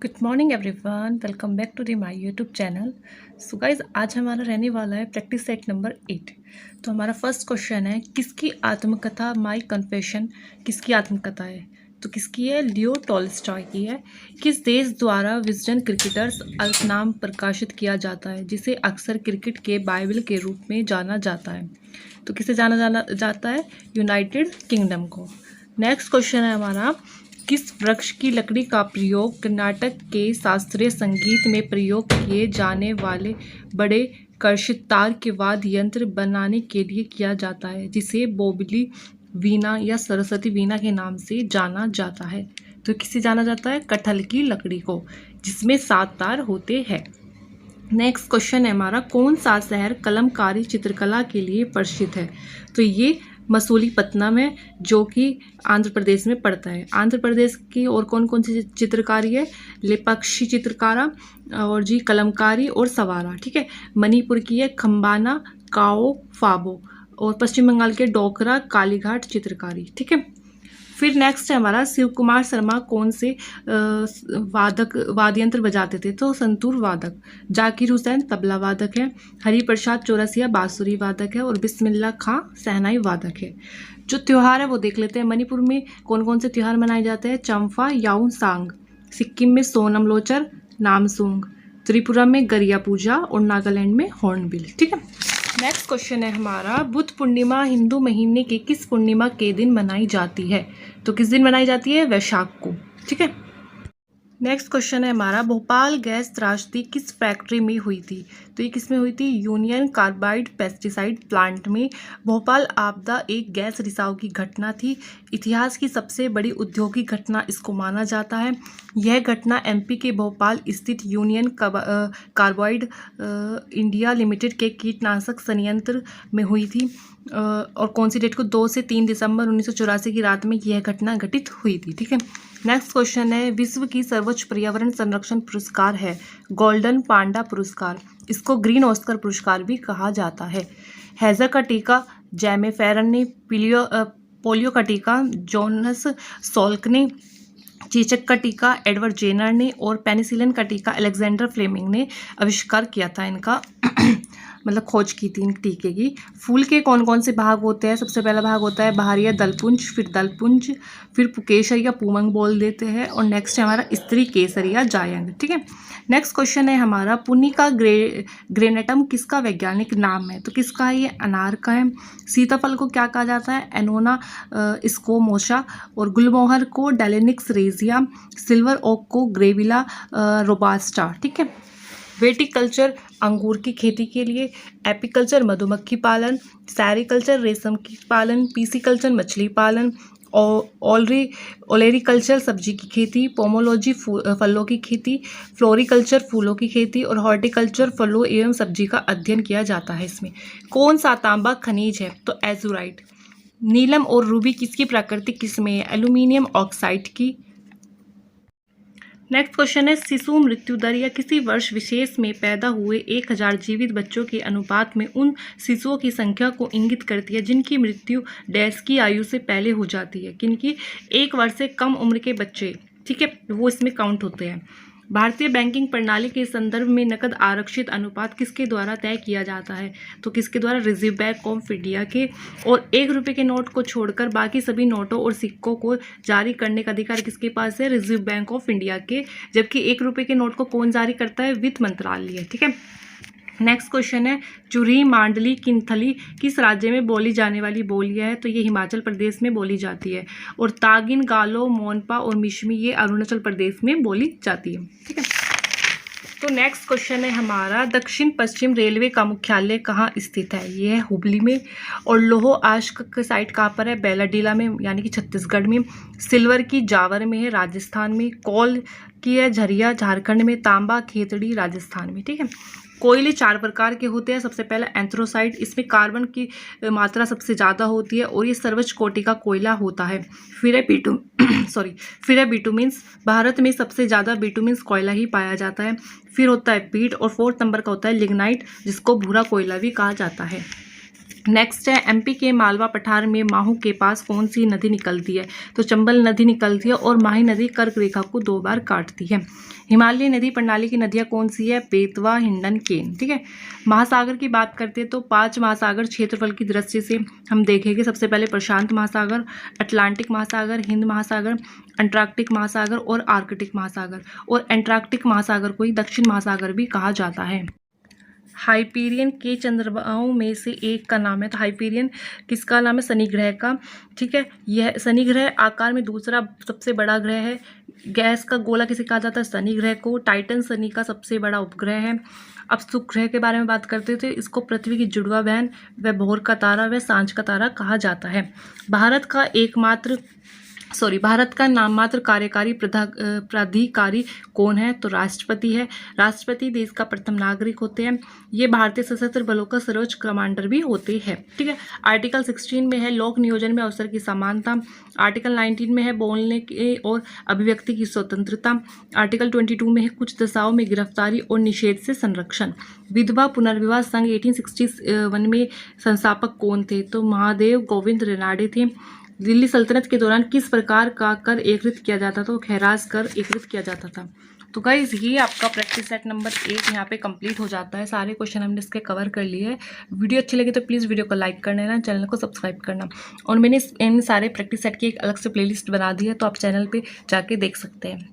Good morning everyone, welcome back to the my YouTube channel. So guys, आज हमारा रहने वाला है प्रैक्टिस सेट नंबर 8। तो हमारा फर्स्ट क्वेश्चन है, किसकी आत्मकथा माई कन्फेशन किसकी आत्मकथा है? तो किसकी है? लियो टॉल्स्टॉय की है। किस देश द्वारा विजडन क्रिकेटर्स अल्पनाम प्रकाशित किया जाता है, जिसे अक्सर क्रिकेट के बाइबल के रूप में जाना जाता है? तो किसे जाना जाता है? यूनाइटेड किंगडम को। नेक्स्ट क्वेश्चन है हमारा, किस वृक्ष की लकड़ी का प्रयोग कर्नाटक के शास्त्रीय संगीत में प्रयोग किए जाने वाले बड़े कर्षित तार के वाद्य यंत्र बनाने के लिए किया जाता है, जिसे बोबली वीणा या सरस्वती वीणा के नाम से जाना जाता है? तो किसे जाना जाता है? कटहल की लकड़ी को, जिसमें 7 तार होते हैं। नेक्स्ट क्वेश्चन है हमारा, कौन सा शहर कलमकारी चित्रकला के लिए प्रसिद्ध है? तो ये मसूलीपट्टनम है, जो कि आंध्र प्रदेश में पड़ता है। आंध्र प्रदेश की और कौन कौन सी चित्रकारी है? लेपाक्षी चित्रकारा और जी कलमकारी और सवारा। ठीक है। मणिपुर की है खम्बाना काओ फाबो, और पश्चिम बंगाल के डोकरा कालीघाट चित्रकारी। ठीक है। फिर नेक्स्ट है हमारा, शिव कुमार शर्मा कौन से वाद्य यंत्र बजाते थे? तो संतूर वादक। जाकिर हुसैन तबला वादक है। हरिप्रसाद चौरसिया बांसुरी वादक है। और बिस्मिल्लाह खां शहनाई वादक है। जो त्यौहार है वो देख लेते हैं। मणिपुर में कौन कौन से त्यौहार मनाए जाते हैं? चंफा याउन सांग। सिक्किम में सोनम लोचर नामसूंग। त्रिपुरा में गरिया पूजा। और नागालैंड में हॉर्नबिल। ठीक है। नेक्स्ट क्वेश्चन है हमारा, बुद्ध पूर्णिमा हिंदू महीने के किस पूर्णिमा के दिन मनाई जाती है? तो किस दिन मनाई जाती है? वैशाख को। ठीक है। नेक्स्ट क्वेश्चन है हमारा, भोपाल गैस त्रासदी किस फैक्ट्री में हुई थी? तो ये किस में हुई थी? यूनियन कार्बाइड पेस्टिसाइड प्लांट में। भोपाल आपदा एक गैस रिसाव की घटना थी। इतिहास की सबसे बड़ी औद्योगिक घटना इसको माना जाता है। यह घटना एमपी के भोपाल स्थित यूनियन कार्बाइड इंडिया लिमिटेड के कीटनाशक संयंत्र में हुई थी। और कौन सी डेट को? 2 से 3 दिसंबर 1984 की रात में यह घटना घटित हुई थी। ठीक है। नेक्स्ट क्वेश्चन है, विश्व की सर्वोच्च पर्यावरण संरक्षण पुरस्कार है गोल्डन पांडा पुरस्कार। इसको ग्रीन ऑस्कर पुरस्कार भी कहा जाता है। हैजर का टीका जैमे फेरन ने, पोलियो का टीका जोनस सॉल्क ने, चेचक का टीका एडवर्ड जेनर ने, और पेनिसिलिन का टीका अलेक्जेंडर फ्लेमिंग ने आविष्कार किया था। इनका मतलब खोज की थी इन टीके की। फूल के कौन कौन से भाग होते हैं? सबसे पहला भाग होता है बहारिया दलपुंज, फिर दलपुंज, फिर पुकेसर या पूमंग बोल देते हैं, और नेक्स्ट है हमारा स्त्री केसर या जायंग। ठीक है। नेक्स्ट क्वेश्चन है हमारा, पुनिका ग्रेनेटम किसका वैज्ञानिक नाम है? तो किसका है? ये अनार का है। सीताफल को क्या कहा जाता है? Annona squamosa. और गुलमोहर को डेलेनिक्स रेजिया। सिल्वर ओक को ग्रेविला रोबास्टा। ठीक है। वेटिकल्चर अंगूर की खेती के लिए, एपिकल्चर मधुमक्खी पालन, सैरिकल्चर रेशम की पालन, पीसीकल्चर मछली पालन, ओलेरिकल्चर सब्जी की खेती, पोमोलॉजी फलों की खेती, फ्लोरिकल्चर फूलों की खेती, और हॉर्टिकल्चर फलों एवं सब्जी का अध्ययन किया जाता है। इसमें कौन सा तांबा खनिज है? तो एजुराइट। नीलम और रूबी किसकी प्राकृतिक किस्में है? एल्यूमिनियम ऑक्साइड की। नेक्स्ट क्वेश्चन है, शिशु मृत्यु दर या किसी वर्ष विशेष में पैदा हुए 1000 जीवित बच्चों के अनुपात में उन शिशुओं की संख्या को इंगित करती है जिनकी मृत्यु डैश की आयु से पहले हो जाती है। किनकी? 1 वर्ष से कम उम्र के बच्चे। ठीक है, वो इसमें काउंट होते हैं। भारतीय बैंकिंग प्रणाली के संदर्भ में नकद आरक्षित अनुपात किसके द्वारा तय किया जाता है? तो किसके द्वारा? रिजर्व बैंक ऑफ इंडिया के। और 1 रुपये के नोट को छोड़कर बाकी सभी नोटों और सिक्कों को जारी करने का अधिकार किसके पास है? रिजर्व बैंक ऑफ इंडिया के। जबकि 1 रुपये के नोट को कौन जारी करता है? वित्त मंत्रालय। ठीक है। नेक्स्ट क्वेश्चन है, चुरी मांडली किन्थली किस राज्य में बोली जाने वाली बोलियां है? तो ये हिमाचल प्रदेश में बोली जाती है। और तागिन, गालो, मोनपा और मिशमी ये अरुणाचल प्रदेश में बोली जाती है। ठीक है। तो नेक्स्ट क्वेश्चन है हमारा, दक्षिण पश्चिम रेलवे का मुख्यालय कहाँ स्थित है? ये है हुबली में। और लोहो आश्क का साइट कहाँ पर है? बेलाडीला में, यानी कि छत्तीसगढ़ में। सिल्वर की जावर में है, राजस्थान में। कोल की है झरिया, झारखंड में। तांबा खेतड़ी, राजस्थान में। ठीक है। कोयले 4 प्रकार के होते हैं। सबसे पहला एंथ्रोसाइट, इसमें कार्बन की मात्रा सबसे ज़्यादा होती है और ये सर्वोच्च कोटि का कोयला होता है। फिर है फिर है बिटुमिन्स, भारत में सबसे ज़्यादा बिटुमिन्स कोयला ही पाया जाता है। फिर होता है पीट, और 4th नंबर का होता है लिग्नाइट, जिसको भूरा कोयला भी कहा जाता है। नेक्स्ट है एमपी के मालवा पठार में माहू के पास कौन सी नदी निकलती है? तो चंबल नदी निकलती है और माही नदी कर्क रेखा को 2 बार काटती है। हिमालयी नदी प्रणाली की नदियां कौन सी है? बेतवा, हिंडन, केन। ठीक है। महासागर की बात करते हैं तो 5 महासागर क्षेत्रफल की दृष्टि से हम देखेंगे। सबसे पहले प्रशांत महासागर, अटलांटिक महासागर, हिंद महासागर, अंटार्कटिक महासागर और आर्कटिक महासागर। और अंटार्कटिक महासागर को ही दक्षिण महासागर भी कहा जाता है। हाइपीरियन के चंद्रमाओं में से एक का नाम है, तो हाइपीरियन किसका नाम है? शनि ग्रह का। ठीक है। यह शनि ग्रह आकार में दूसरा सबसे बड़ा ग्रह है। गैस का गोला किसे कहा जाता है? शनि ग्रह को। टाइटन शनि का सबसे बड़ा उपग्रह है। अब शुक्र ग्रह के बारे में बात करते थे। इसको पृथ्वी की जुड़वा बहन व भोर का तारा व सांझ का तारा कहा जाता है। भारत का नाममात्र कार्यकारी प्राधिकारी कौन है? तो राष्ट्रपति है। राष्ट्रपति देश का प्रथम नागरिक होते हैं। ये भारतीय सशस्त्र बलों का सर्वोच्च कमांडर भी होते हैं। ठीक है। आर्टिकल 16 में है लोक नियोजन में अवसर की समानता। आर्टिकल 19 में है बोलने के और अभिव्यक्ति की स्वतंत्रता। आर्टिकल 22 में है कुछ दशाओं में गिरफ्तारी और निषेध से संरक्षण। विधवा पुनर्विवाह संघ 1861 में संस्थापक कौन थे? तो महादेव गोविंद रेनाडे थे। दिल्ली सल्तनत के दौरान किस प्रकार का कर एकत्रित किया जाता था? खैराज कर एकत्रित किया जाता था। तो गाइस ये आपका प्रैक्टिस सेट नंबर 1 यहाँ पे कंप्लीट हो जाता है। सारे क्वेश्चन हमने इसके कवर कर लिए हैं। वीडियो अच्छी लगी तो प्लीज़ वीडियो को लाइक कर देना, चैनल को सब्सक्राइब करना। और मैंने इन सारे प्रैक्टिस सेट की एक अलग से प्लेलिस्ट बना दी है, तो आप चैनल पे जाके देख सकते हैं।